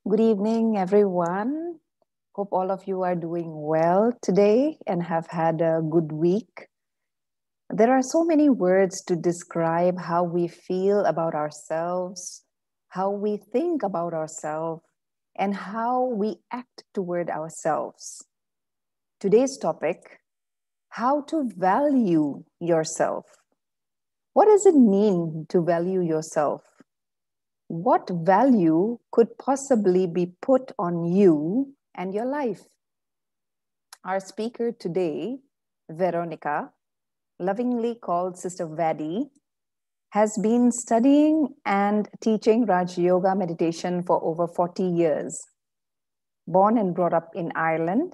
Good evening, everyone. Hope all of you are doing well today and have had a good week. There are so many words to describe how we feel about ourselves, how we think about ourselves, and how we act toward ourselves. Today's topic: how to value yourself. What does it mean to value yourself? What value could possibly be put on you and your life? Our speaker today, Veronica, lovingly called Sister Vadi, has been studying and teaching Raj Yoga meditation for over 40 years. Born and brought up in Ireland,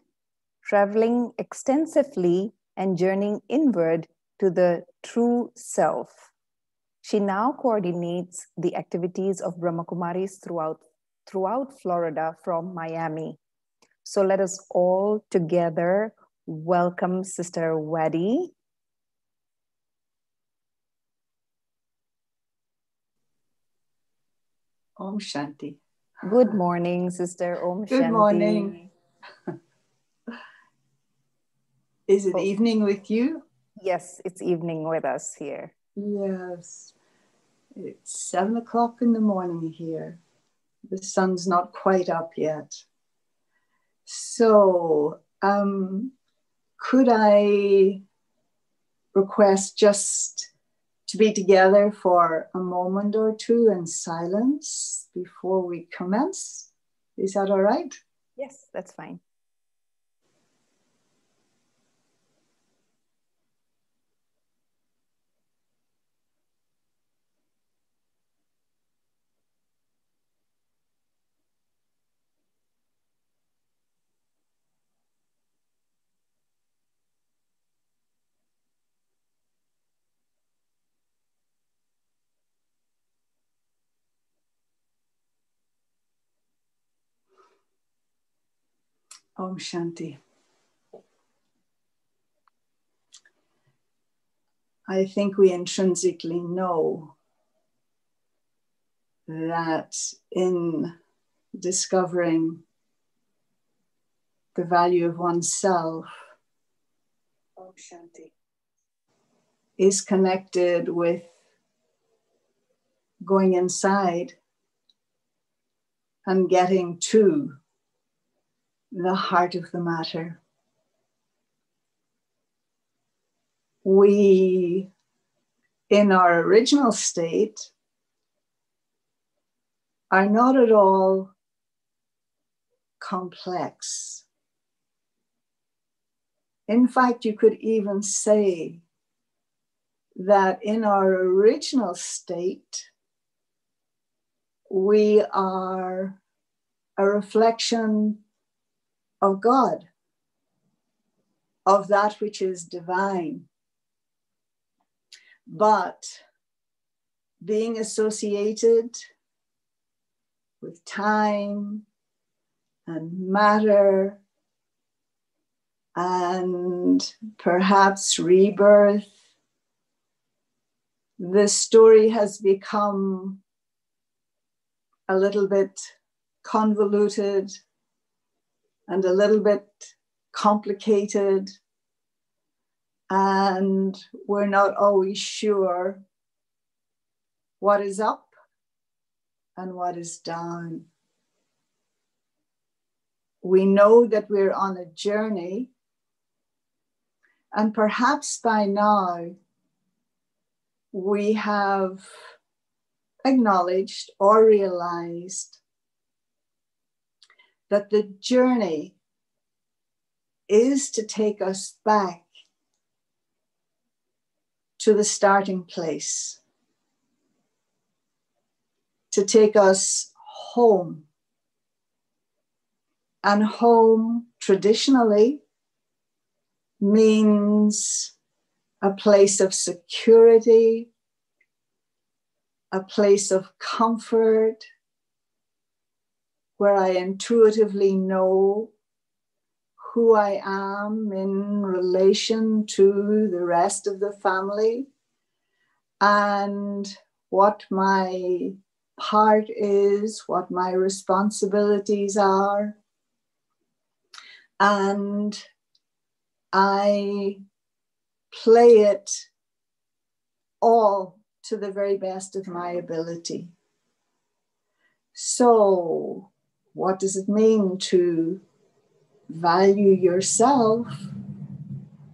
traveling extensively and journeying inward to the true self. She now coordinates the activities of Brahmakumaris throughout Florida from Miami. So let us all together welcome Sister Vadi. Om Shanti. Good morning, Sister. Om Shanti. Good morning. Is it evening with you? Yes, it's evening with us here. Yes. It's 7 o'clock in the morning here. The sun's not quite up yet. So, could I request just to be together for a moment or two in silence before we commence? Is that all right? Yes, that's fine. Om Shanti. I think we intrinsically know that in discovering the value of oneself, Om Shanti, is connected with going inside and getting to the heart of the matter. We, in our original state, are not at all complex. In fact, you could even say that in our original state, we are a reflection of God, of that which is divine. But being associated with time and matter and perhaps rebirth, the story has become a little bit convoluted and a little bit complicated, and we're not always sure what is up and what is down. We know that we're on a journey, and perhaps by now we have acknowledged or realized that the journey is to take us back to the starting place, to take us home. And home traditionally means a place of security, a place of comfort, where I intuitively know who I am in relation to the rest of the family and what my part is, what my responsibilities are. And I play it all to the very best of my ability. So, what does it mean to value yourself?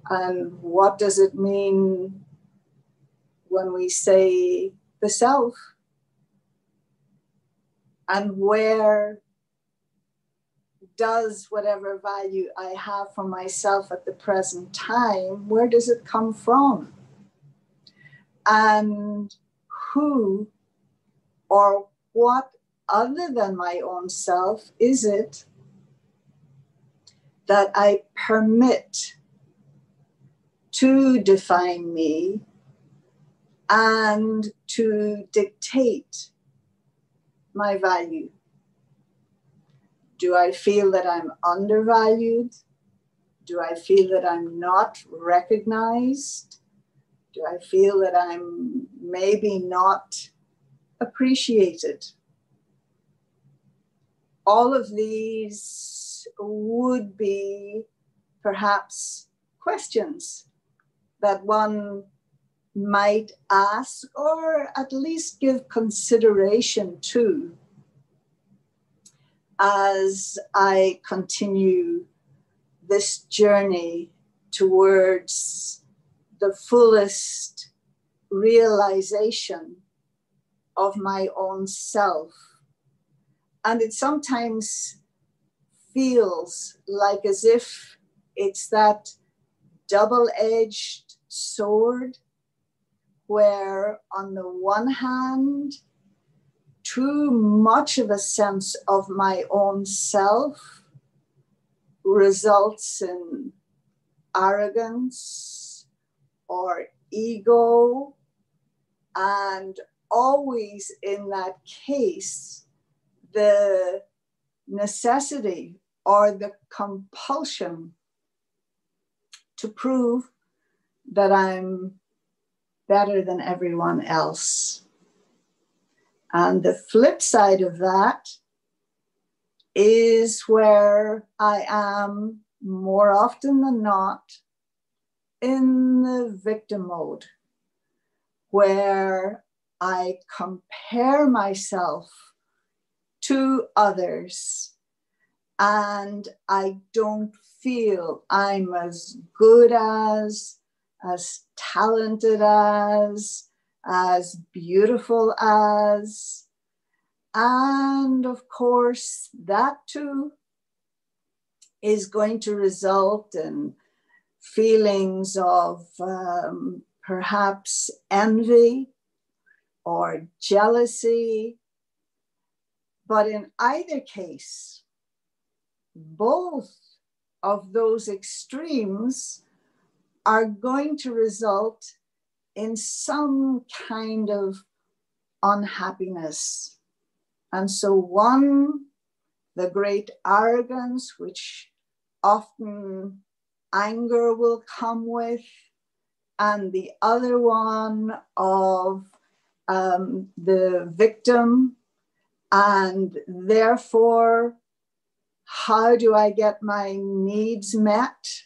And what does it mean when we say the self? And where does whatever value I have for myself at the present time, where does it come from? And who or what other than my own self is it that I permit to define me and to dictate my value? Do I feel that I'm undervalued? Do I feel that I'm not recognized? Do I feel that I'm maybe not appreciated? All of these would be perhaps questions that one might ask, or at least give consideration to, as I continue this journey towards the fullest realization of my own self. And it sometimes feels like as if it's that double-edged sword, where on the one hand, too much of a sense of my own self results in arrogance or ego, and always in that case, the necessity or the compulsion to prove that I'm better than everyone else. And the flip side of that is where I am more often than not in the victim mode, where I compare myself to others and I don't feel I'm as good as talented as beautiful as. And of course, that too is going to result in feelings of perhaps envy or jealousy. But in either case, both of those extremes are going to result in some kind of unhappiness. And so one, the great arrogance, which often anger will come with, and the other one of the victim, and therefore, how do I get my needs met?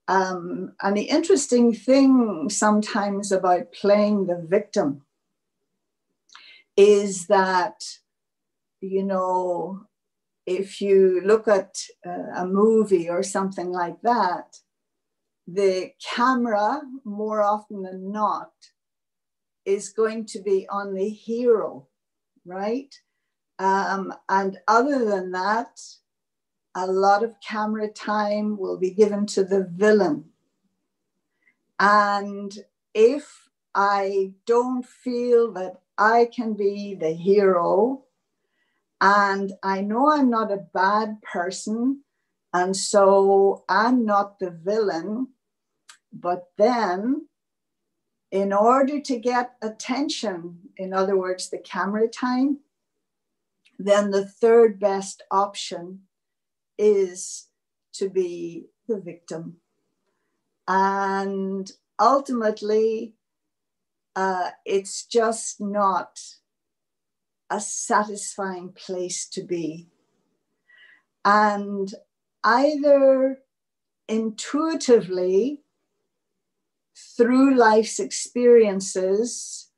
And the interesting thing sometimes about playing the victim is that, you know, if you look at a movie or something like that, the camera, more often than not, is going to be on the hero, right? And other than that, a lot of camera time will be given to the villain. And if I don't feel that I can be the hero, and I know I'm not a bad person, and so I'm not the villain, but then in order to get attention, in other words, the camera time, then the third best option is to be the victim. And ultimately, it's just not a satisfying place to be. And either intuitively, through life's experiences,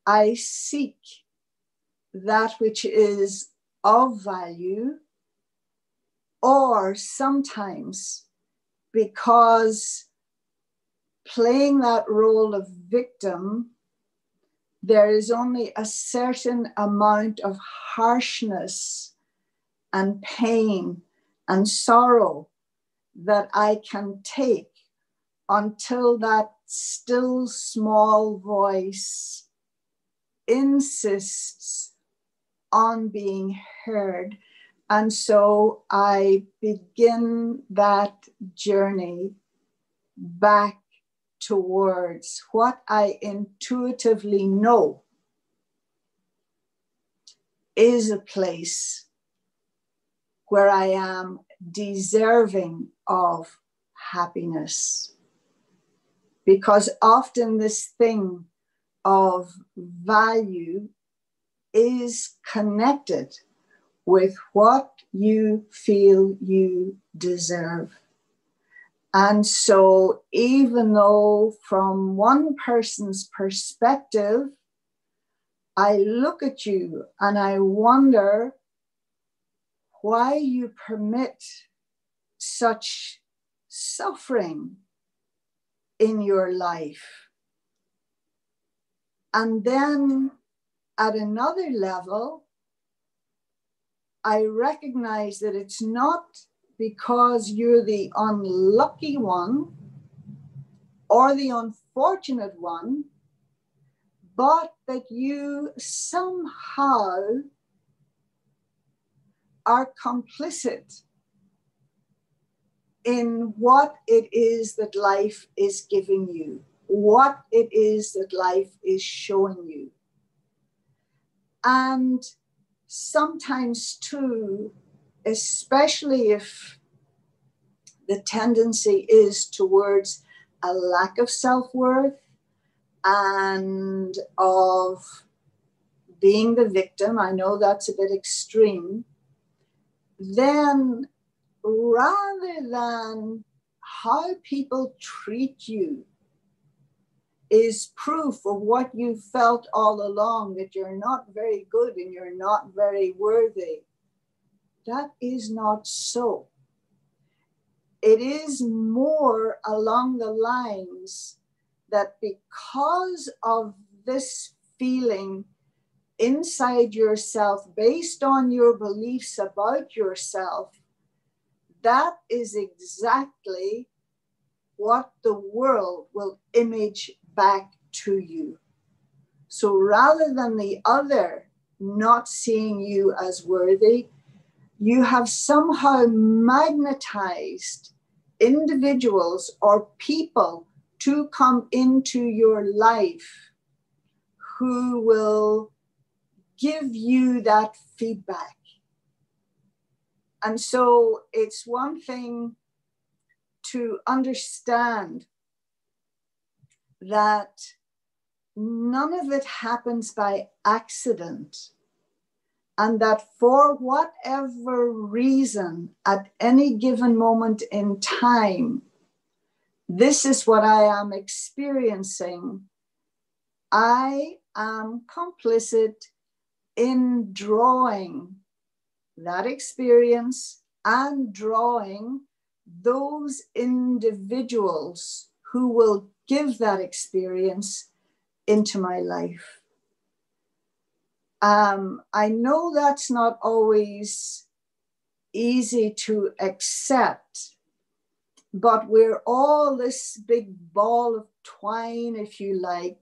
I seek that which is of value, or sometimes because playing that role of victim, there is only a certain amount of harshness and pain and sorrow that I can take until that still small voice insists on being heard. And so I begin that journey back towards what I intuitively know is a place where I am deserving of happiness. Because often this thing of value is connected with what you feel you deserve. And so even though from one person's perspective, I look at you and I wonder why you permit such suffering in your life. And then at another level, I recognize that it's not because you're the unlucky one or the unfortunate one, but that you somehow are complicit in what it is that life is giving you, what it is that life is showing you. And sometimes too, especially if the tendency is towards a lack of self-worth and of being the victim, I know that's a bit extreme, then rather than how people treat you is proof of what you felt all along, that you're not very good and you're not very worthy. That is not so. It is more along the lines that because of this feeling inside yourself, based on your beliefs about yourself, that is exactly what the world will image back to you. So rather than the other not seeing you as worthy, you have somehow magnetized individuals or people to come into your life who will give you that feedback. And so it's one thing to understand that none of it happens by accident, and that for whatever reason, at any given moment in time, this is what I am experiencing. I am complicit in drawing that experience and drawing those individuals who will give that experience into my life. I know that's not always easy to accept, but we're all this big ball of twine, if you like,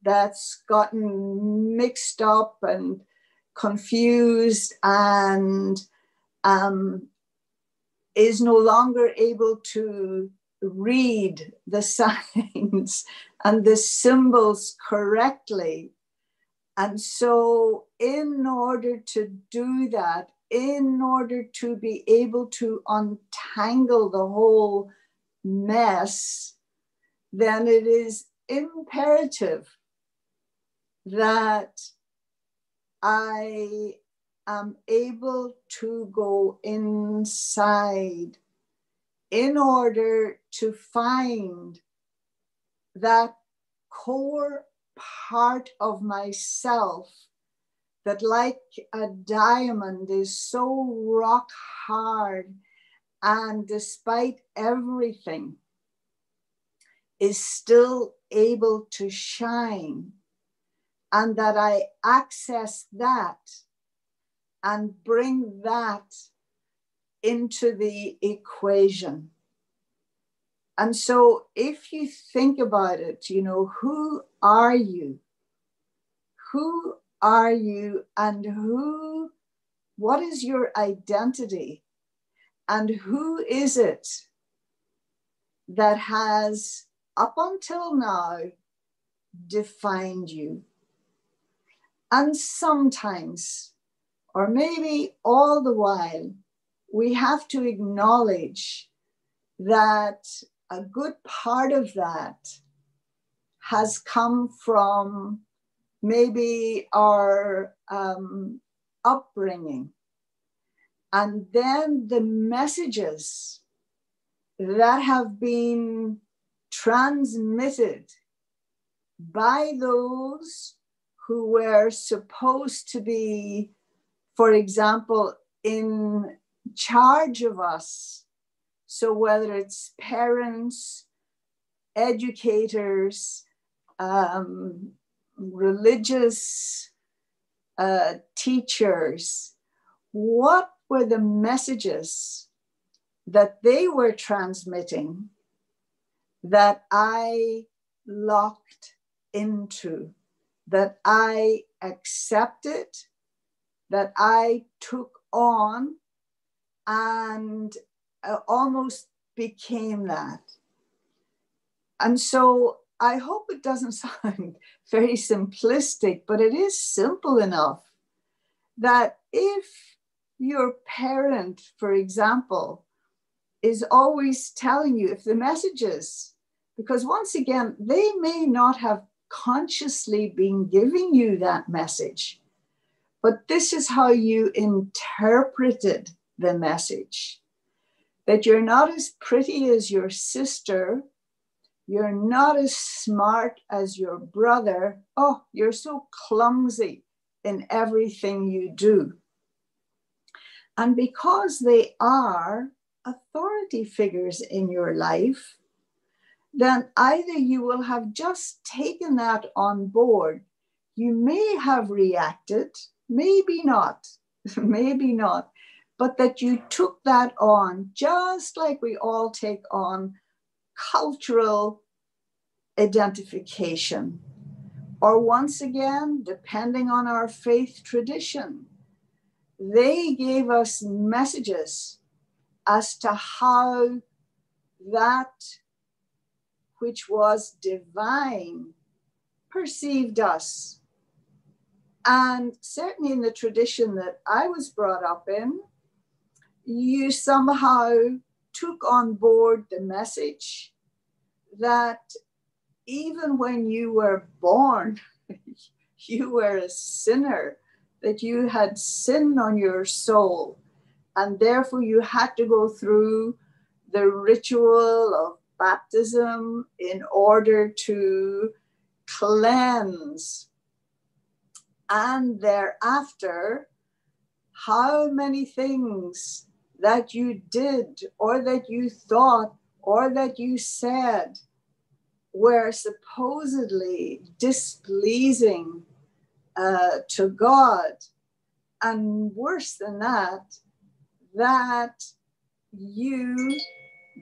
that's gotten mixed up and confused and is no longer able to read the signs and the symbols correctly. And so in order to do that, in order to be able to untangle the whole mess, then it is imperative that I am able to go inside in order to find that core part of myself that, like a diamond, is so rock hard, and despite everything is still able to shine, and that I access that and bring that into the equation. And so if you think about it, you know, who are you? Who are you, and what is your identity? And who is it that has, up until now, defined you? And sometimes, or maybe all the while, we have to acknowledge that a good part of that has come from maybe our upbringing, and then the messages that have been transmitted by those who were supposed to be, for example, in charge of us. So whether it's parents, educators, religious teachers, what were the messages that they were transmitting that I locked into, that I accepted, that I took on, and almost became that? And so I hope it doesn't sound very simplistic, but it is simple enough that if your parent, for example, is always telling you, if the messages, because once again, they may not have consciously been giving you that message, but this is how you interpreted the message, that you're not as pretty as your sister, you're not as smart as your brother, oh, you're so clumsy in everything you do. And because they are authority figures in your life, then either you will have just taken that on board, you may have reacted, maybe not, maybe not, but that you took that on, just like we all take on cultural identification. Or once again, depending on our faith tradition, they gave us messages as to how that which was divine perceived us. And certainly in the tradition that I was brought up in, you somehow took on board the message that even when you were born, you were a sinner, that you had sin on your soul, and therefore you had to go through the ritual of baptism in order to cleanse. And thereafter, how many things that you did, or that you thought, or that you said were supposedly displeasing to God. And worse than that, that you,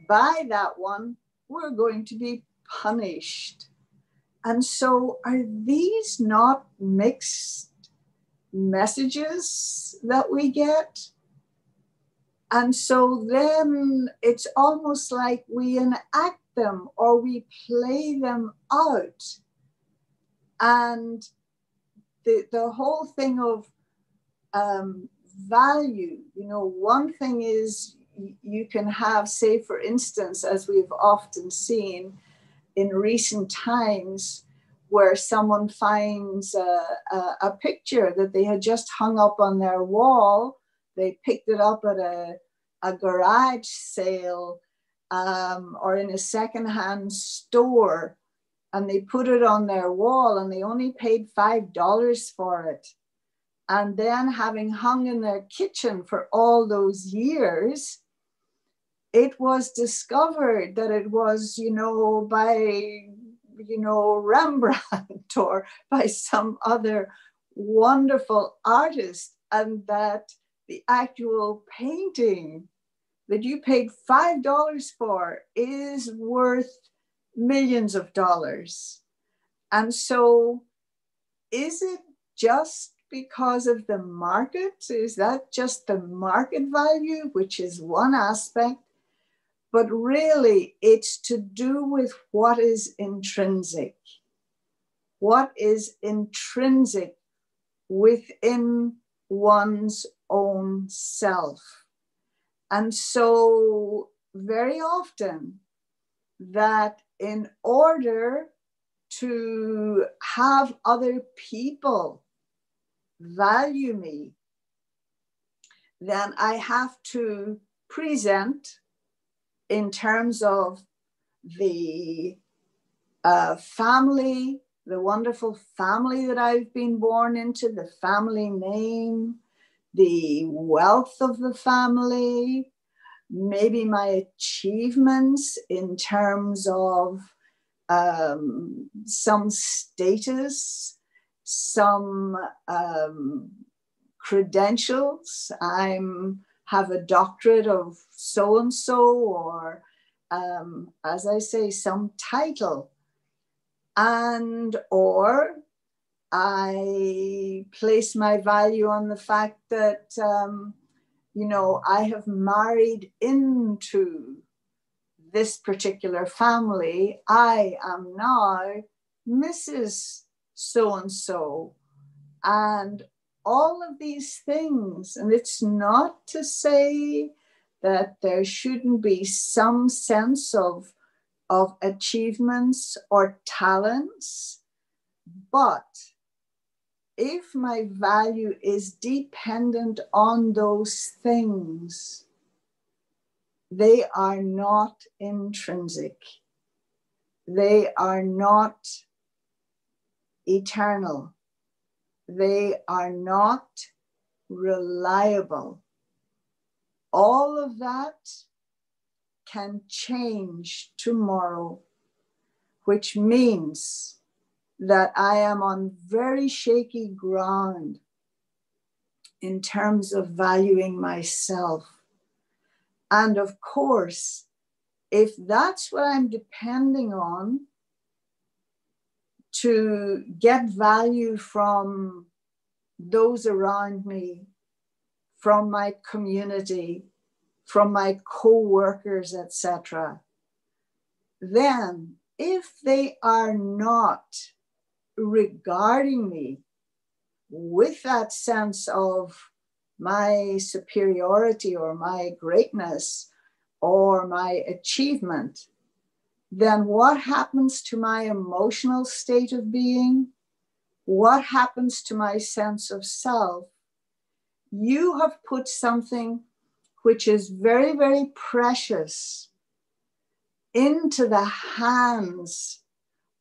by that one, were going to be punished. And so are these not mixed messages that we get? And so then it's almost like we enact them or we play them out. And the whole thing of value, you know, one thing is you can have, say, for instance, as we've often seen in recent times, where someone finds a picture that they had just hung up on their wall. They picked it up at a garage sale or in a secondhand store, and they put it on their wall, and they only paid $5 for it. And then, having hung in their kitchen for all those years, it was discovered that it was, by Rembrandt or by some other wonderful artist, and that the actual painting that you paid $5 for is worth millions of dollars. And so, is it just because of the market? Is that just the market value, which is one aspect? But really, it's to do with what is intrinsic. What is intrinsic within one's own self. And so very often that in order to have other people value me, then I have to present in terms of the family, the wonderful family that I've been born into, the family name, the wealth of the family, maybe my achievements in terms of some status, some credentials. I have a doctorate of so-and-so, or as I say, some title. And or I place my value on the fact that, I have married into this particular family. I am now Mrs. So-and-so. And all of these things, and it's not to say that there shouldn't be some sense of achievements or talents, but if my value is dependent on those things, they are not intrinsic. They are not eternal. They are not reliable. All of that can change tomorrow, which means that I am on very shaky ground in terms of valuing myself. And of course, if that's what I'm depending on to get value from those around me, from my community, from my co-workers, etc., then if they are not regarding me with that sense of my superiority or my greatness or my achievement, then what happens to my emotional state of being? What happens to my sense of self? You have put something which is very, very precious into the hands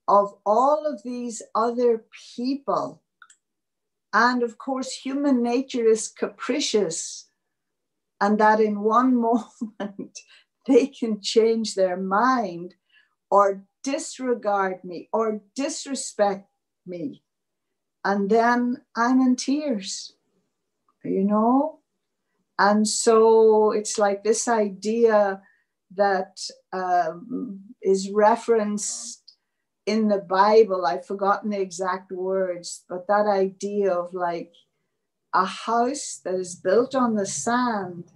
of all of these other people. And of course, human nature is capricious, and that in one moment they can change their mind or disregard me or disrespect me. And then I'm in tears, And so it's like this idea that is referenced in the Bible. I've forgotten the exact words, but that idea of like a house that is built on the sand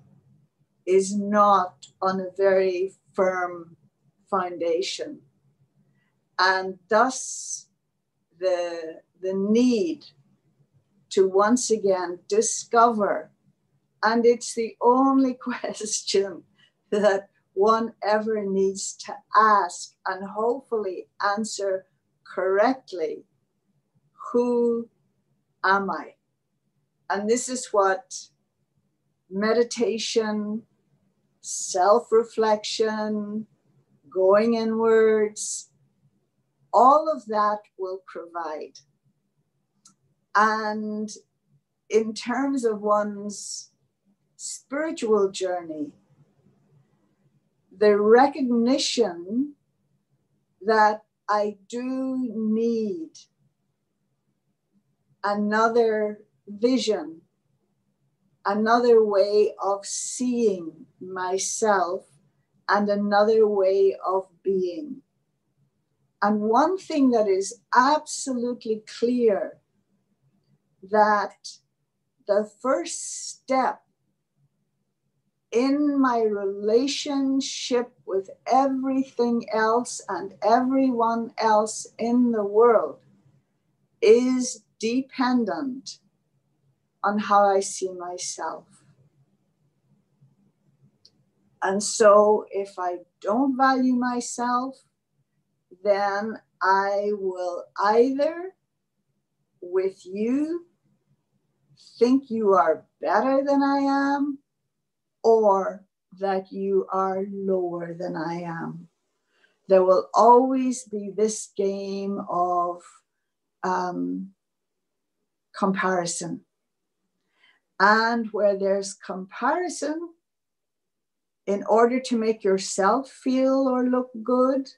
is not on a very firm foundation. And thus the need to once again discover, and it's the only question that one ever needs to ask and hopefully answer correctly, who am I? And this is what meditation, self-reflection, going inwards, all of that will provide. And in terms of one's spiritual journey, the recognition that I do need another vision, another way of seeing myself, and another way of being. And one thing that is absolutely clear, that the first step in my relationship with everything else and everyone else in the world is dependent on how I see myself. And so if I don't value myself, then I will either, with you, think you are better than I am, or that you are lower than I am. There will always be this game of comparison. And where there's comparison, in order to make yourself feel or look good,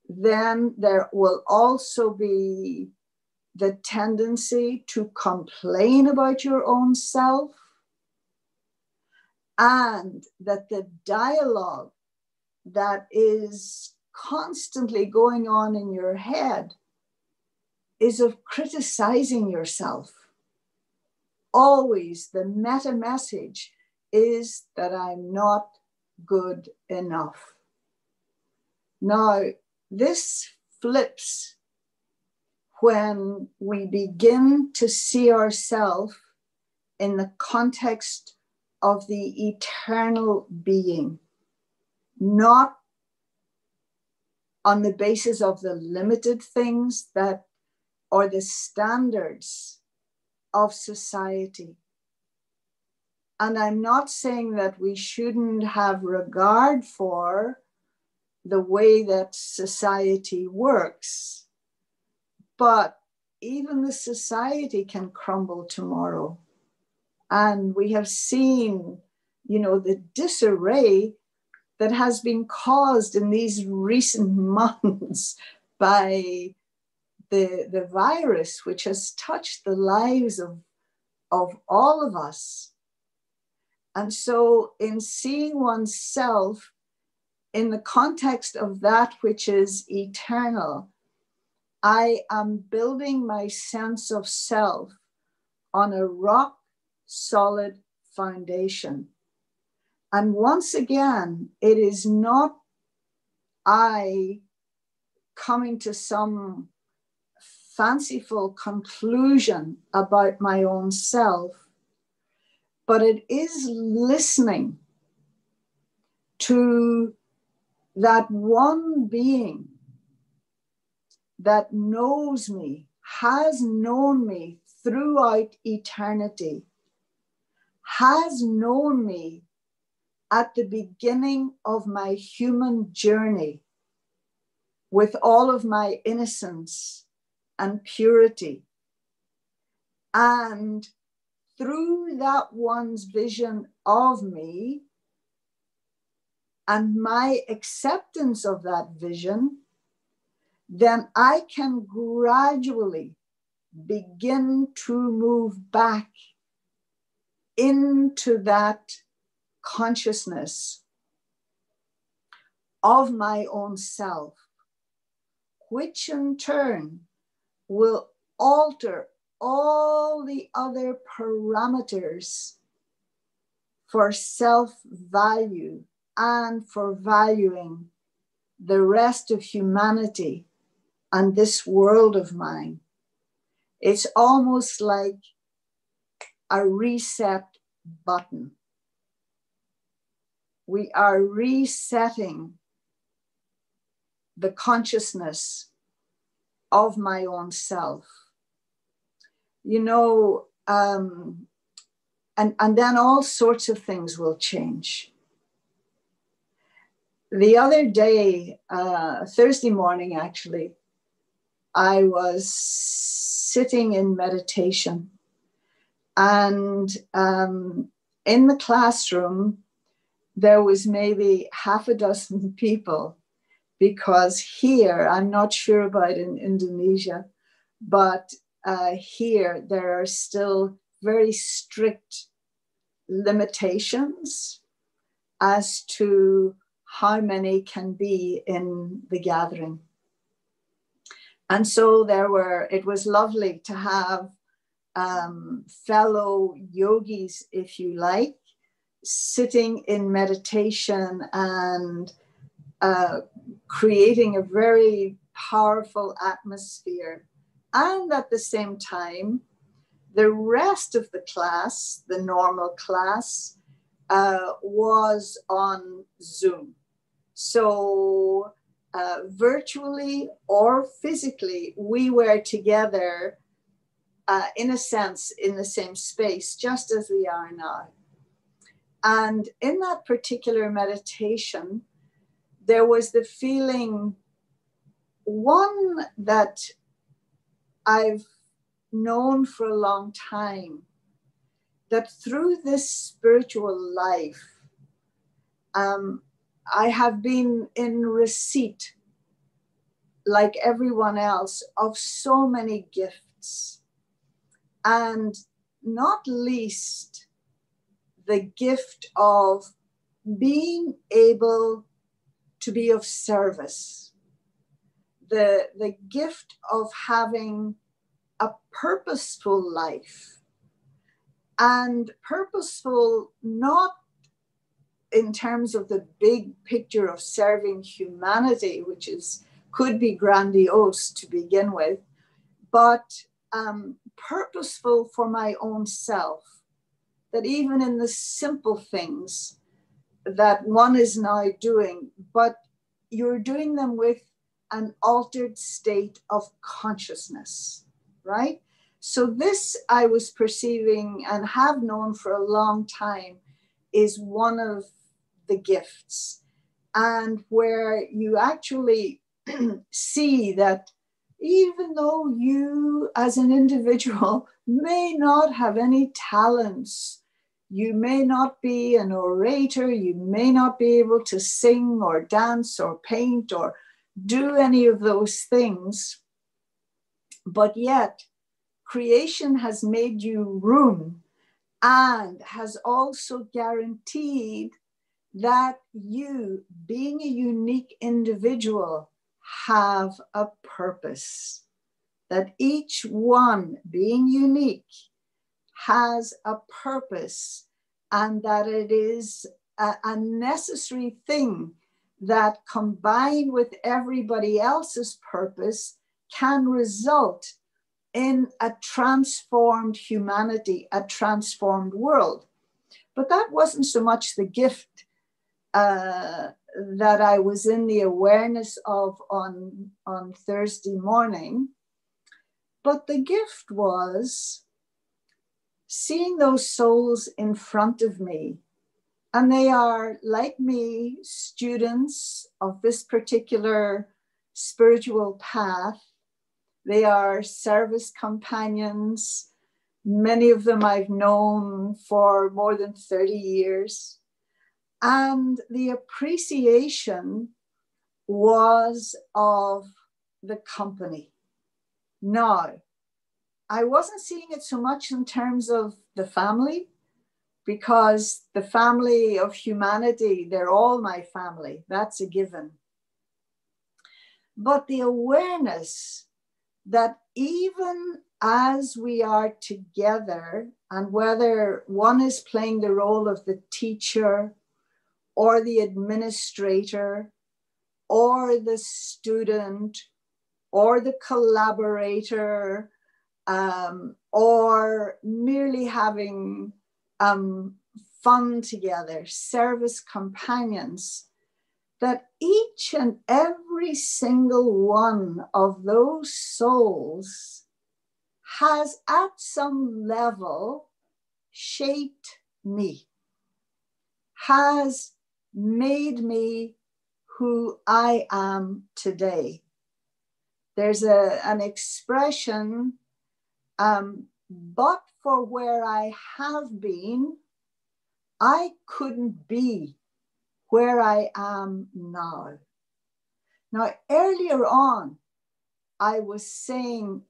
then there will also be the tendency to complain about your own self, and that the dialogue that is constantly going on in your head is of criticizing yourself. Always the meta message is that I'm not good enough. Now, this flips when we begin to see ourselves in the context of the eternal being, not on the basis of the limited things that or the standards of society. And I'm not saying that we shouldn't have regard for the way that society works, but even the society can crumble tomorrow. And we have seen, the disarray that has been caused in these recent months by the virus, which has touched the lives of all of us. And so in seeing oneself in the context of that which is eternal, I am building my sense of self on a rock solid foundation. And once again, it is not I coming to some fanciful conclusion about my own self, but it is listening to that one being that knows me, has known me throughout eternity, has known me at the beginning of my human journey with all of my innocence and purity. And through that one's vision of me and my acceptance of that vision, then I can gradually begin to move back into that consciousness of my own self, which in turn will alter all the other parameters for self-value and for valuing the rest of humanity and this world of mine. It's almost like a reset button. We are resetting the consciousness of my own self. You know, and then all sorts of things will change. The other day, Thursday morning, actually, I was sitting in meditation, and in the classroom, there was maybe half a dozen people, because here, I'm not sure about in Indonesia, but here there are still very strict limitations as to how many can be in the gathering. And so it was lovely to have fellow yogis, if you like, sitting in meditation and creating a very powerful atmosphere. And at the same time, the rest of the class, the normal class, was on Zoom. So virtually or physically, we were together, in a sense, in the same space, just as we are now. And in that particular meditation, there was the feeling, one that I've known for a long time, that through this spiritual life, I have been in receipt, like everyone else, of so many gifts, and not least the gift of being able to be of service, the gift of having a purposeful life, and purposeful not in terms of the big picture of serving humanity, which could be grandiose to begin with, but purposeful for my own self, that even in the simple things that one is now doing, but you're doing them with an altered state of consciousness, right? So this I was perceiving and have known for a long time is one of the gifts, and where you actually see that even though you as an individual may not have any talents, you may not be an orator, you may not be able to sing or dance or paint or do any of those things, but yet creation has made you room and has also guaranteed that you, being a unique individual, have a purpose. That each one, being unique, has a purpose, and that it is a necessary thing that, combined with everybody else's purpose, can result in a transformed humanity, a transformed world. But that wasn't so much the gift that I was in the awareness of on Thursday morning, but the gift was seeing those souls in front of me. And they are, like me, students of this particular spiritual path. They are service companions. Many of them I've known for more than 30 years. And the appreciation was of the company. Now, I wasn't seeing it so much in terms of the family, because the family of humanity, they're all my family. That's a given. But the awareness that even as we are together, and whether one is playing the role of the teacher or the administrator or the student or the collaborator, or merely having fun together, service companions, that each and every single one of those souls has at some level shaped me, has made me who I am today. There's an expression, but for where I have been, I couldn't be where I am now. Now, earlier on, I was saying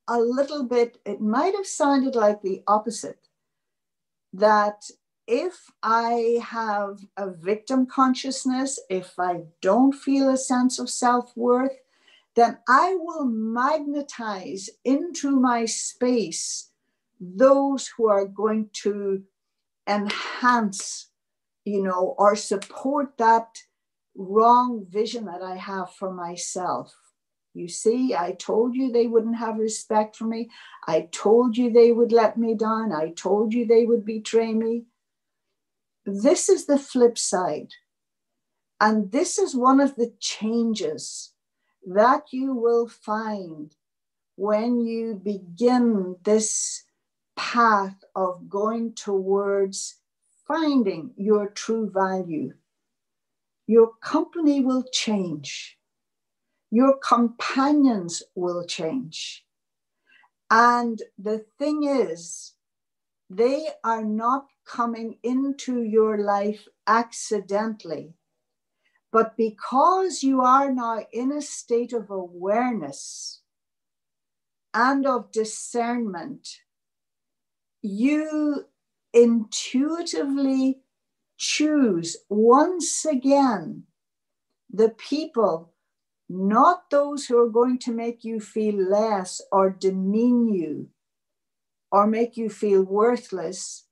a little bit, it might have sounded like the opposite, that if I have a victim consciousness, if I don't feel a sense of self-worth, then I will magnetize into my space those who are going to enhance, or support that wrong vision that I have for myself. You see, I told you they wouldn't have respect for me. I told you they would let me down. I told you they would betray me. This is the flip side. And this is one of the changes that you will find when you begin this path of going towards finding your true value. Your company will change. Your companions will change. And the thing is, they are not coming into your life accidentally, but because you are now in a state of awareness and of discernment, you intuitively choose once again the people, not those who are going to make you feel less or demean you or make you feel worthless,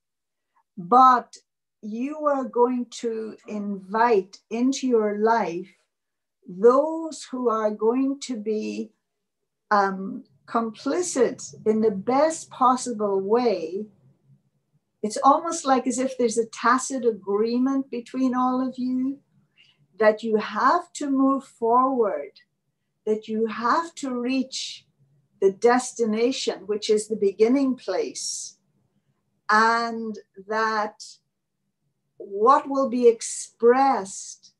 but you are going to invite into your life those who are going to be complicit in the best possible way. It's almost like as if there's a tacit agreement between all of you that you have to move forward, that you have to reach the destination, which is the beginning place, and that what will be expressed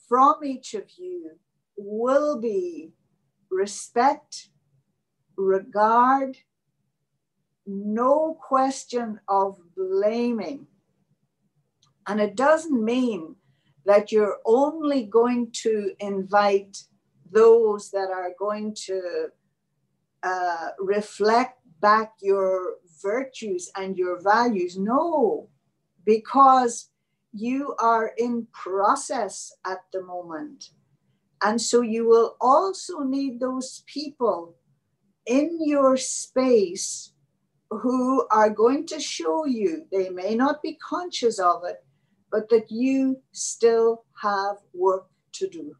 from each of you will be respect, regard, no question of blaming. And it doesn't mean that you're only going to invite those that are going to reflect back your virtues and your values. No, because you are in process at the moment. And so you will also need those people in your space who are going to show you, they may not be conscious of it, but that you still have work to do.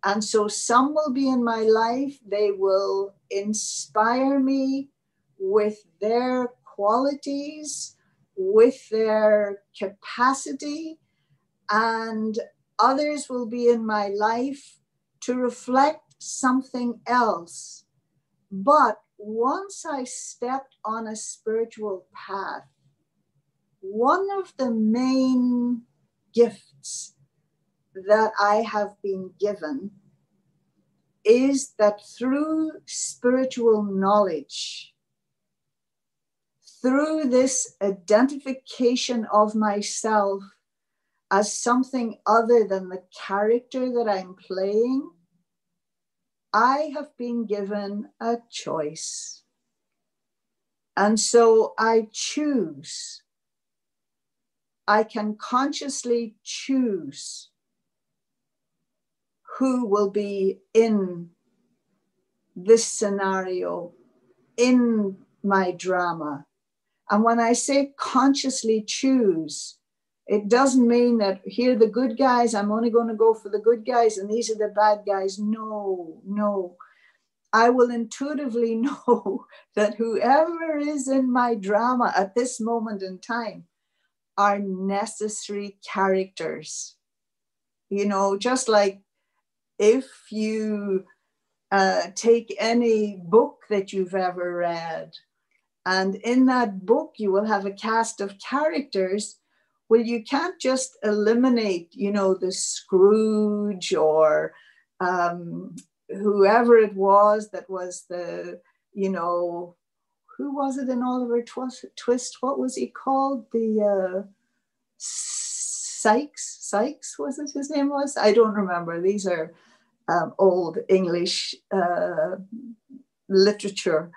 And so some will be in my life, they will inspire me with their qualities, with their capacity, and others will be in my life to reflect something else. But once I stepped on a spiritual path, one of the main gifts that I have been given is that through spiritual knowledge, through this identification of myself as something other than the character that I'm playing, I have been given a choice. And so I choose. I can consciously choose who will be in this scenario, in my drama. And when I say consciously choose, it doesn't mean that here are the good guys, I'm only going to go for the good guys, and these are the bad guys. No. I will intuitively know that whoever is in my drama at this moment in time are necessary characters. just like if you take any book that you've ever read, and in that book you will have a cast of characters. Well, you can't just eliminate, the Scrooge or whoever it was that was the, who was it in Oliver Twist? What was he called? The Sykes, was it his name was? I don't remember. These are old English literature.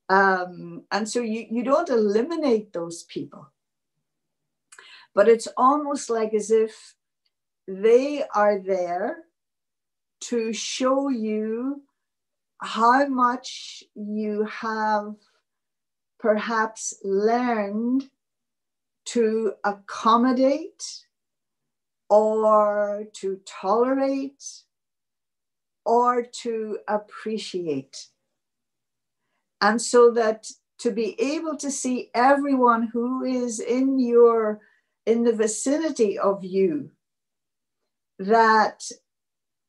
And so you don't eliminate those people. But it's almost like as if they are there to show you how much you have perhaps learned to accommodate or to tolerate or to appreciate. And so that to be able to see everyone who is in the vicinity of you, that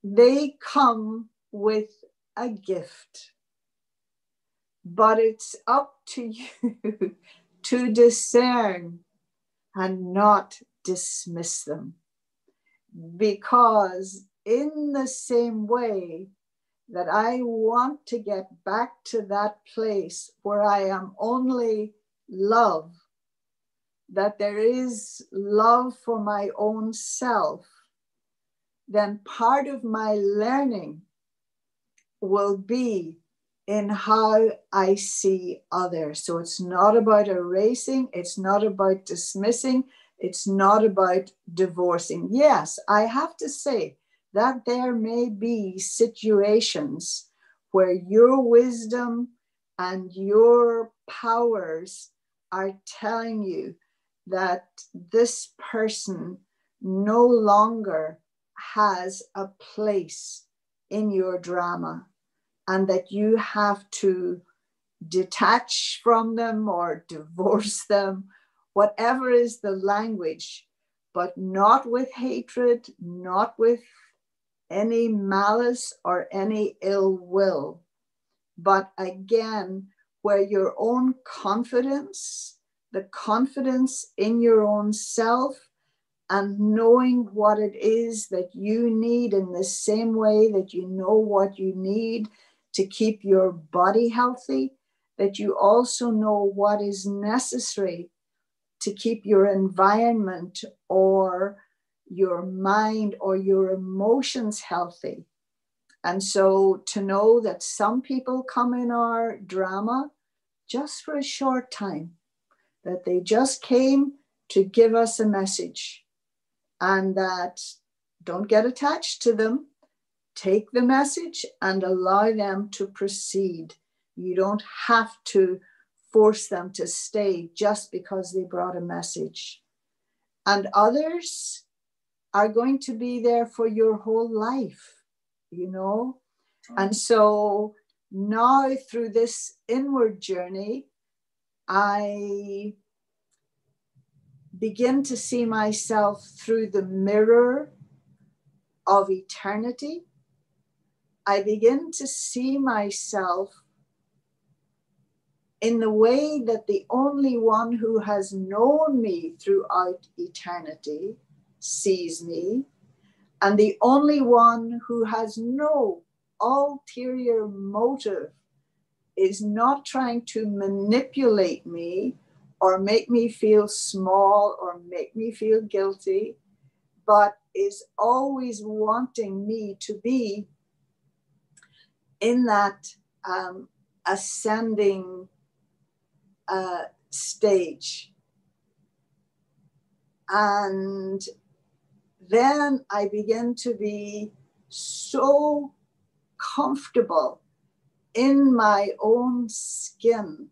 they come with a gift. But it's up to you to discern and not dismiss them. Because in the same way that I want to get back to that place where I am only love, that there is love for my own self, then part of my learning will be in how I see others. So it's not about erasing, it's not about dismissing, it's not about divorcing. Yes, I have to say that there may be situations where your wisdom and your powers are telling you that this person no longer has a place in your drama, and that you have to detach from them or divorce them, whatever is the language, but not with hatred, not with any malice or any ill will, but again, where your own confidence, the confidence in your own self, and knowing what it is that you need in the same way that you know what you need to keep your body healthy, that you also know what is necessary to keep your environment or your mind or your emotions healthy. And so to know that some people come in our drama just for a short time, that they just came to give us a message, and that don't get attached to them. Take the message and allow them to proceed. You don't have to force them to stay just because they brought a message. And others are going to be there for your whole life, And so now through this inward journey, I begin to see myself through the mirror of eternity. I begin to see myself in the way that the only one who has known me throughout eternity sees me, and the only one who has no ulterior motive is not trying to manipulate me or make me feel small or make me feel guilty, but is always wanting me to be in that ascending stage. And then I begin to be so comfortable in my own skin.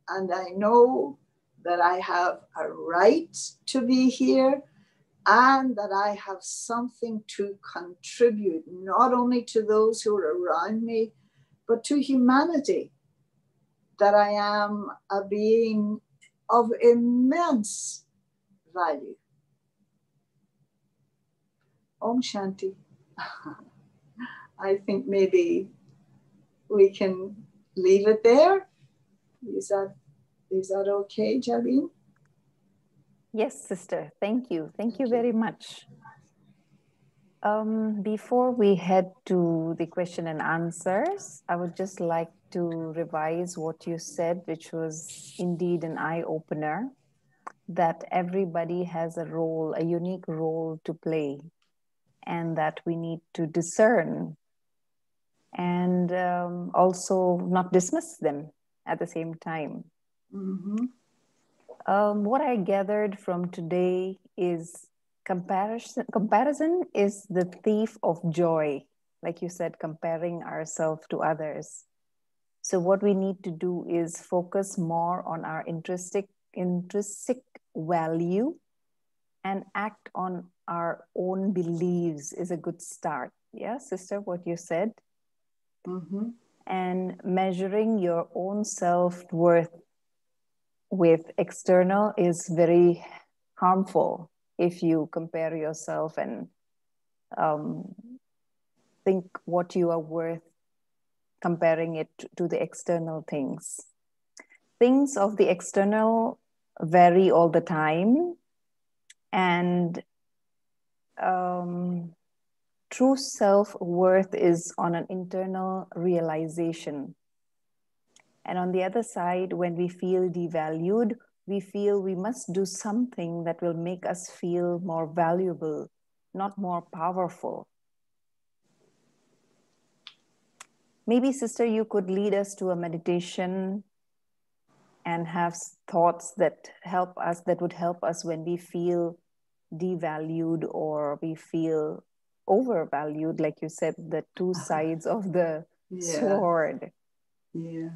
And I know that I have a right to be here, and that I have something to contribute, not only to those who are around me, but to humanity, that I am a being of immense value. Om Shanti. I think maybe we can leave it there. Is that okay, Jabin? Yes, sister. Thank you. Thank you Thank you. very much. Before we head to the question and answers, I would just like to revise what you said, which was indeed an eye opener, that everybody has a role, a unique role to play, and that we need to discern and also not dismiss them at the same time. Mm-hmm. What I gathered from today is comparison is the thief of joy. Like you said, comparing ourselves to others. So what we need to do is focus more on our intrinsic value and act on our own beliefs is a good start. Yeah, sister, what you said. Mm-hmm. And measuring your own self-worth with external is very harmful if you compare yourself and um, think what you are worth, comparing it to the external things. Things of the external vary all the time, and true self-worth is on an internal realization. And on the other side, when we feel devalued, we feel we must do something that will make us feel more valuable, not more powerful. Maybe, sister, you could lead us to a meditation and have thoughts that help us, that would help us when we feel devalued or we feel overvalued, like you said, the two sides of the Yeah. sword. Yeah.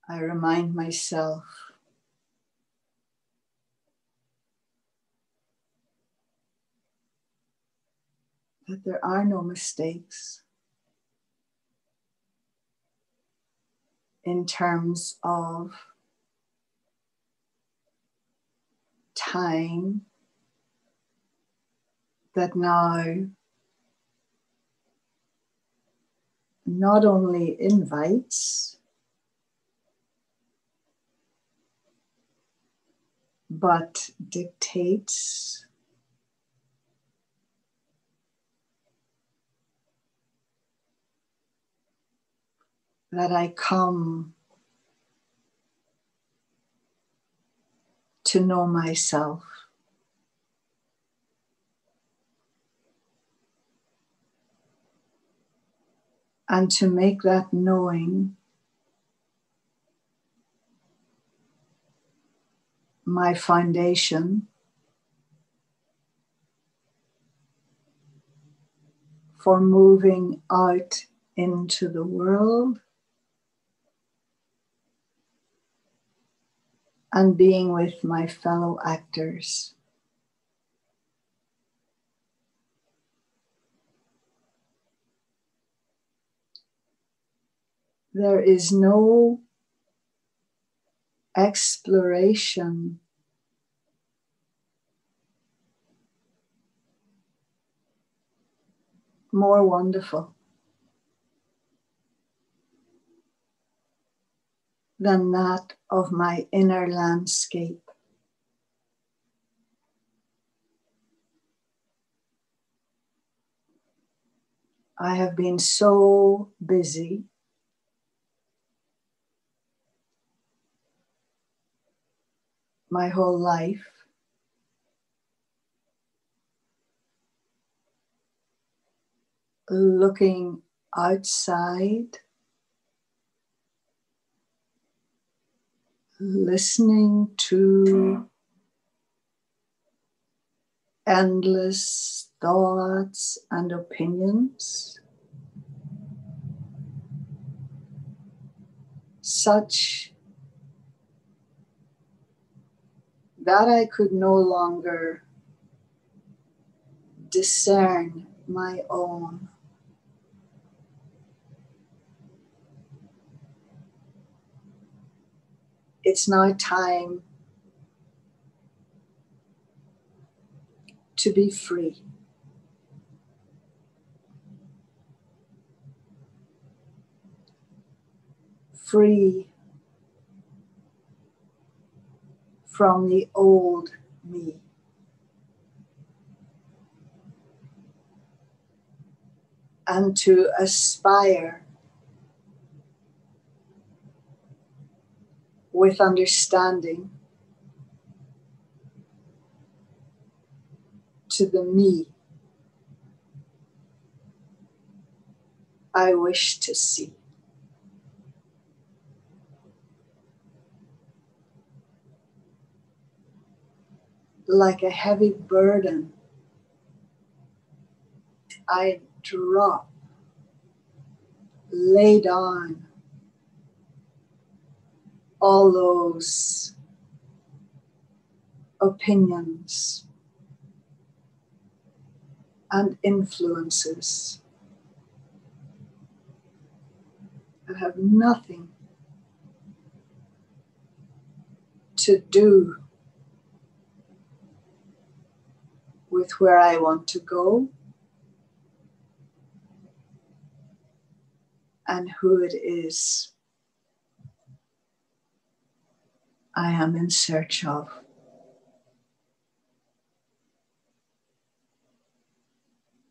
I remind myself that there are no mistakes in terms of time that now not only invites, but dictates that I come to know myself. And to make that knowing my foundation for moving out into the world and being with my fellow actors. There is no exploration more wonderful than that of my inner landscape. I have been so busy my whole life looking outside, listening to endless thoughts and opinions, such that I could no longer discern my own. It's now time to be free. Free from the old me. And to aspire with understanding to the me I wish to see. Like a heavy burden, I drop, lay down all those opinions and influences that have nothing to do with where I want to go and who it is I am in search of.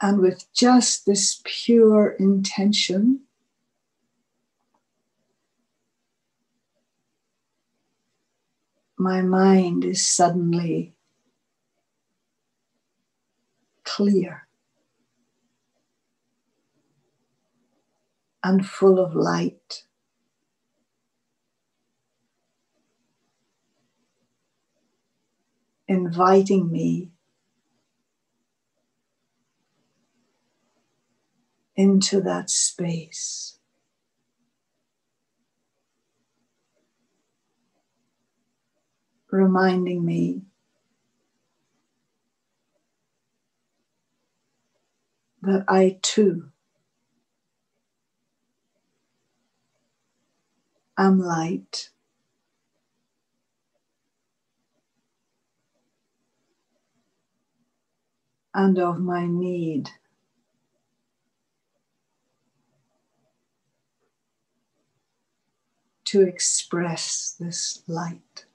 And with just this pure intention, my mind is suddenly clear and full of light, inviting me into that space. Reminding me that I too am light, and of my need to express this light.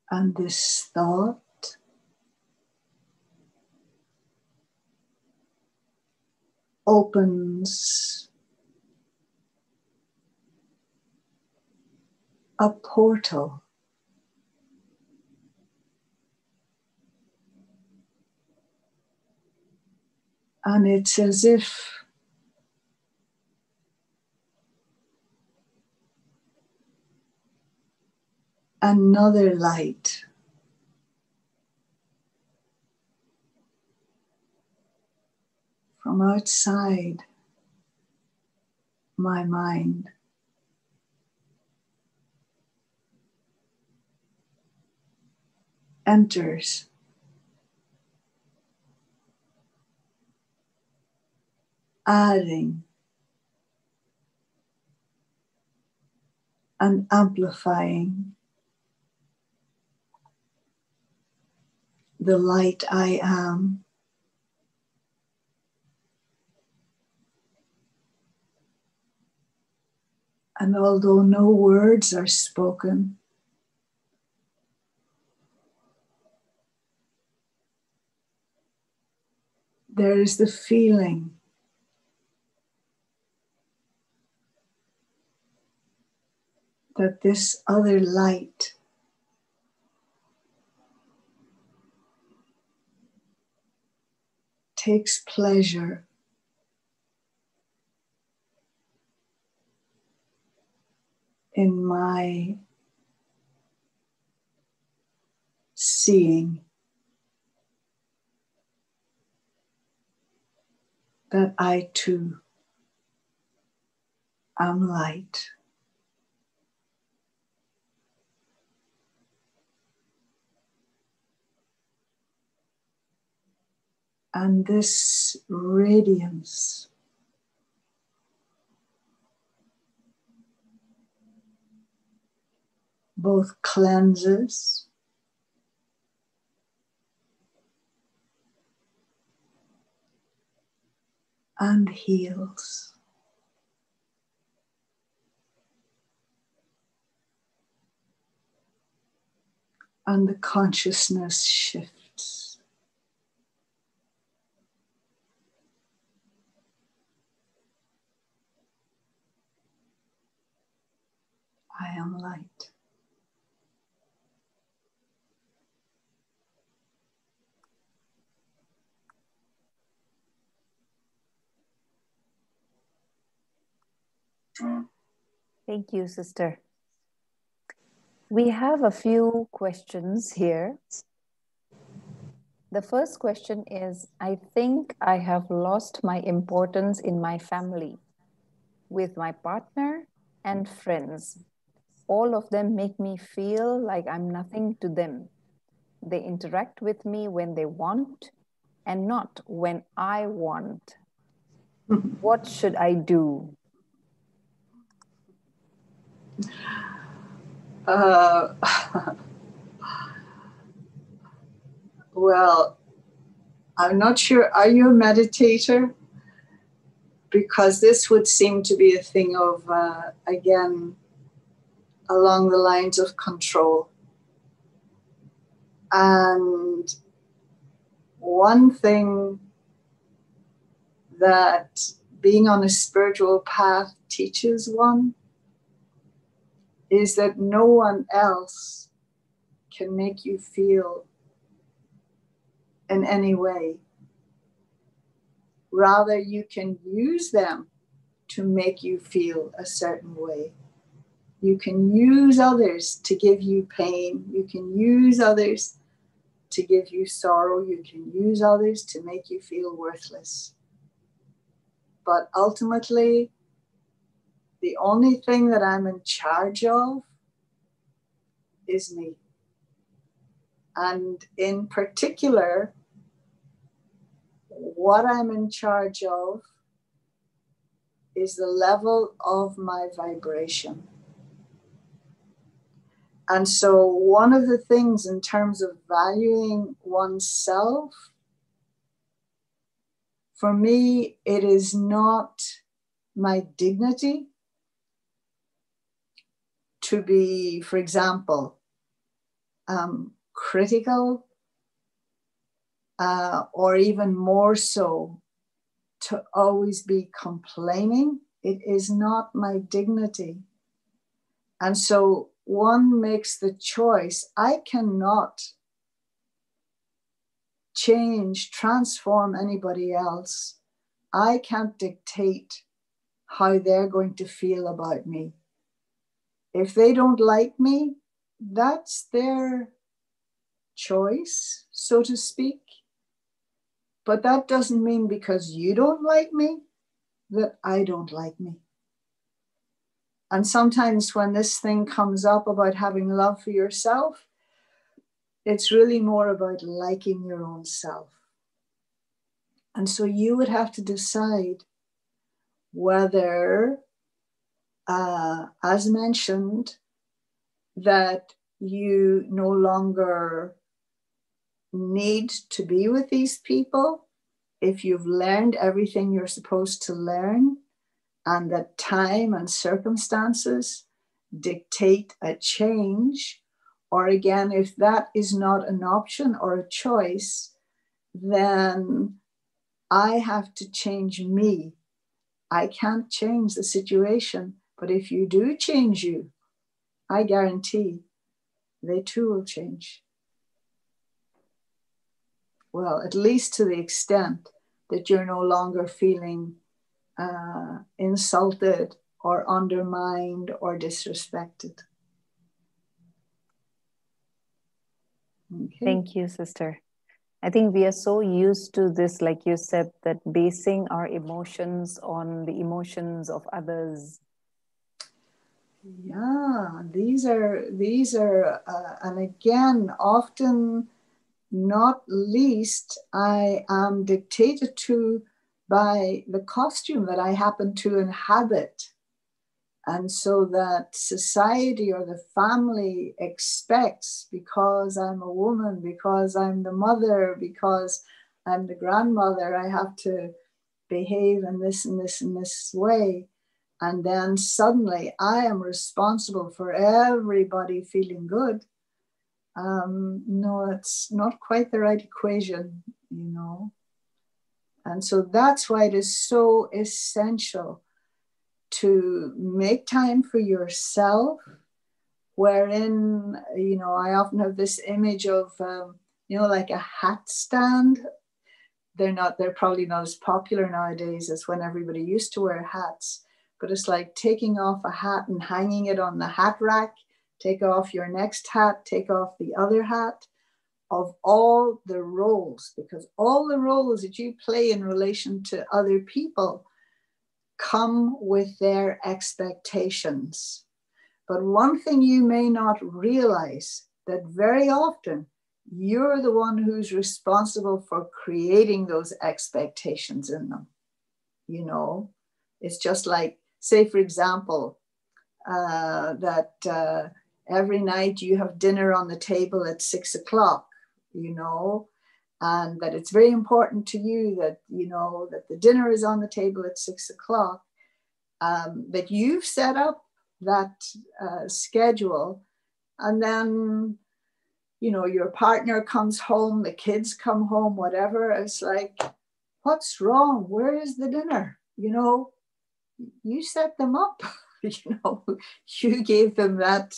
And this thought opens a portal and it's as if another light from outside my mind enters adding and amplifying the light I am. And although no words are spoken, there is the feeling that this other light takes pleasure in my seeing that I too am light. And this radiance both cleanses and heals. And the consciousness shifts. I am light. Thank you, sister. We have a few questions here. The first question is, I think I have lost my importance in my family, with my partner and friends. All of them make me feel like I'm nothing to them. They interact with me when they want and not when I want. What should I do? Uh, well, I'm not sure. Are you a meditator? Because this would seem to be a thing of, again, along the lines of control. And one thing that being on a spiritual path teaches one is that no one else can make you feel in any way. Rather, you can use them to make you feel a certain way. You can use others to give you pain. You can use others to give you sorrow. You can use others to make you feel worthless. But ultimately, the only thing that I'm in charge of is me. And in particular, what I'm in charge of is the level of my vibration. And so one of the things in terms of valuing oneself, for me, it is not my dignity to be, for example, critical, or even more so, to always be complaining. It is not my dignity. And so one makes the choice. I cannot change, transform anybody else. I can't dictate how they're going to feel about me. If they don't like me, that's their choice, so to speak. But that doesn't mean because you don't like me, that I don't like me. And sometimes when this thing comes up about having love for yourself, it's really more about liking your own self. And so you would have to decide whether, as mentioned, that you no longer need to be with these people if you've learned everything you're supposed to learn, and that time and circumstances dictate a change. Or again, if that is not an option or a choice, then I have to change me. I can't change the situation, but if you do change you, I guarantee they too will change. Well, at least to the extent that you're no longer feeling insulted or undermined or disrespected. Okay. Thank you, sister. I think we are so used to this, like you said, that basing our emotions on the emotions of others. Yeah, these are, and again, often not least, I am dictated to by the costume that I happen to inhabit. And so that society or the family expects, because I'm a woman, because I'm the mother, because I'm the grandmother, I have to behave in this and this and this way. And then suddenly I am responsible for everybody feeling good. No, it's not quite the right equation, you know. And so that's why it is so essential to make time for yourself, wherein, you know, I often have this image of, you know, like a hat stand. They're probably not as popular nowadays as when everybody used to wear hats, but it's like taking off a hat and hanging it on the hat rack. Take off your next hat, take off the other hat, of all the roles, because all the roles that you play in relation to other people come with their expectations. But one thing you may not realize, that very often you're the one who's responsible for creating those expectations in them. You know, it's just like, say, for example, that every night you have dinner on the table at 6 o'clock, you know, and that it's very important to you that, you know, that the dinner is on the table at 6 o'clock, that you've set up that schedule. And then, you know, your partner comes home, the kids come home, whatever. It's like, what's wrong? Where is the dinner? You know, you set them up. You know, you gave them that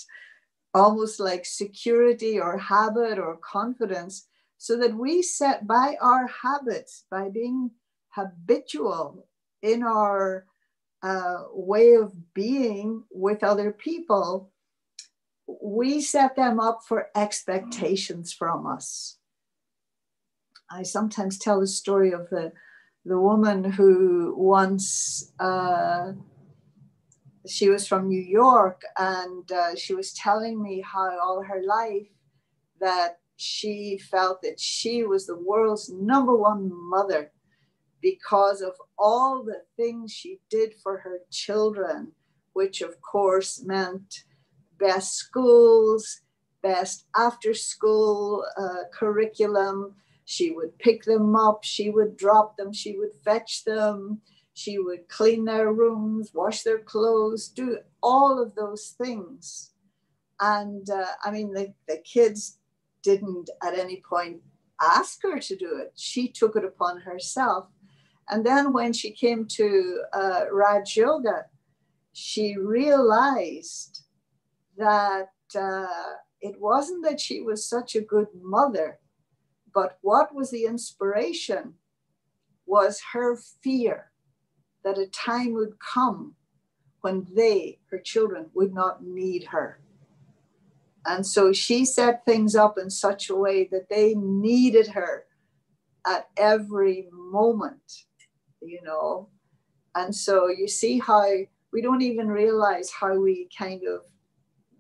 almost like security or habit or confidence, so that we set by our habits, by being habitual in our way of being with other people, we set them up for expectations from us. I sometimes tell the story of the woman who once, she was from New York, and she was telling me how all her life that she felt that she was the world's number one mother because of all the things she did for her children, which of course meant best schools, best after school curriculum. She would pick them up, she would drop them, she would fetch them, she would clean their rooms, wash their clothes, do all of those things. And I mean, the kids didn't at any point ask her to do it. She took it upon herself. And then when she came to Raj Yoga, she realized that it wasn't that she was such a good mother, but what was the inspiration was her fear that a time would come when they, her children, would not need her. And so she set things up in such a way that they needed her at every moment, you know. And so you see how we don't even realize how we kind of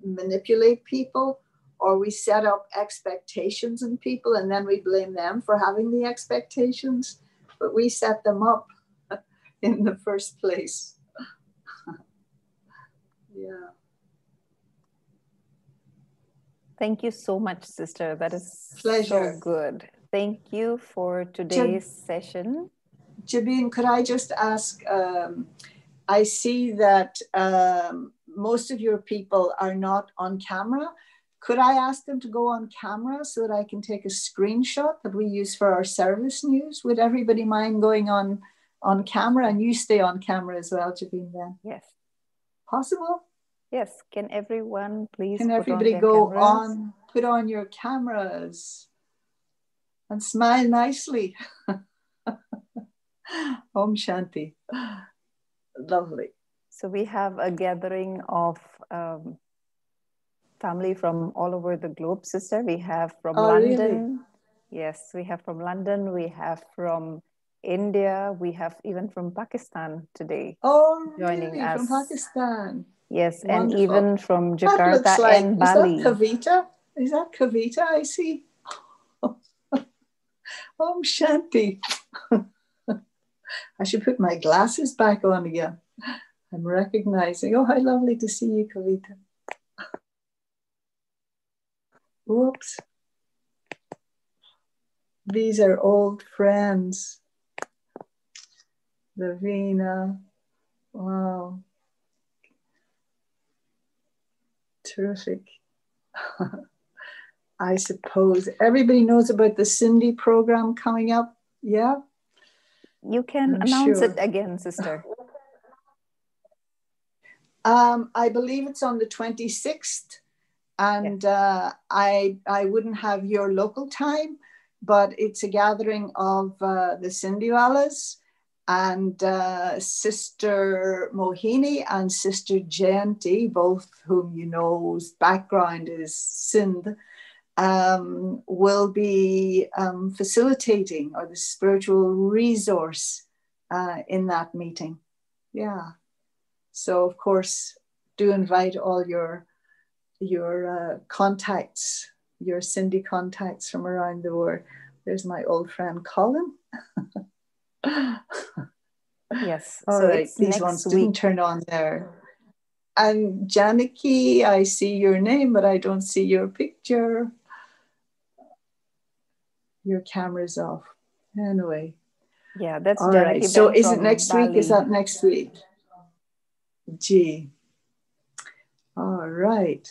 manipulate people, or we set up expectations in people and then we blame them for having the expectations, but we set them up in the first place. Yeah. Thank you so much, sister. That is Pleasure. so good. Thank you for today's session. Jabin, could I just ask, I see that most of your people are not on camera. Could I ask them to go on camera so that I can take a screenshot that we use for our service news? Would everybody mind going on camera? And you stay on camera as well, Jabin, then? Yes. Possible? Yes. Can everyone please Can put everybody on go cameras? on, put on your cameras and smile nicely? Om Shanti. Lovely. So we have a gathering of family from all over the globe, sister. We have from Oh, really? London. Yes, we have from London. We have from India. We have even from Pakistan today Oh, joining really? From us. Pakistan. Yes, and Wonderful. even from That looks Jakarta like, and is that Bali. Kavita? Is that Kavita I see? Om Shanti. I should put my glasses back on again. I'm recognizing. Oh, how lovely to see you, Kavita. Whoops. These are old friends. Lavina. Wow. Terrific. I suppose everybody knows about the Cindy program coming up. Yeah, You can I'm announce it sure. again, sister. I believe it's on the 26th, Yes. and I wouldn't have your local time, but it's a gathering of the Cindywalas and Sister Mohini and Sister Jayanti, both whom you know's background is Sindh, will be facilitating or the spiritual resource in that meeting. Yeah. So of course, do invite all your contacts, your Cindy contacts from around the world. There's my old friend Colin. Yes. All So right, it's these next ones didn't week. turn on there. And Janaki, I see your name, but I don't see your picture. Your camera's off. Anyway. Yeah, that's All right. Janaki So Ben is it from next week? Is Bali. that next week? Gee. All right.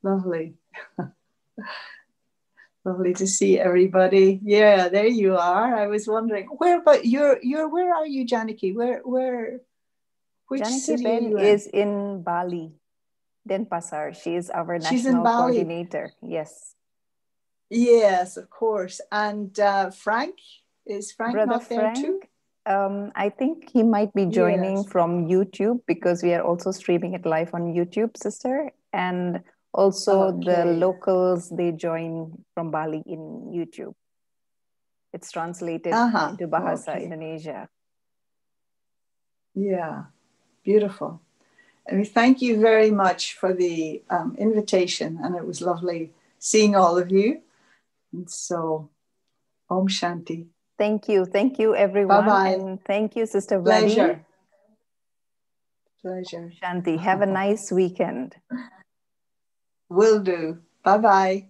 Lovely. Lovely to see everybody. Yeah, there you are. I was wondering where, but you're where are you, Janaki? Which Janaki city are Ben you in? is in Bali, Denpasar. She is our She's in national Bali. coordinator. Yes. Yes, of course. And Frank, is Frank Brother not there too? Frank, I think he might be joining Yes. from YouTube because we are also streaming it live on YouTube, sister. And also the Okay. locals, they join from Bali in YouTube. It's translated Uh-huh. into Bahasa Okay. Indonesia. Yeah. Beautiful. And we thank you very much for the invitation. And it was lovely seeing all of you. And so, Om Shanti. Thank you. Thank you, Bye everyone. bye. And thank you, Sister Vladdy. Pleasure. Pleasure. Shanti. Have a nice weekend. Will do. Bye bye.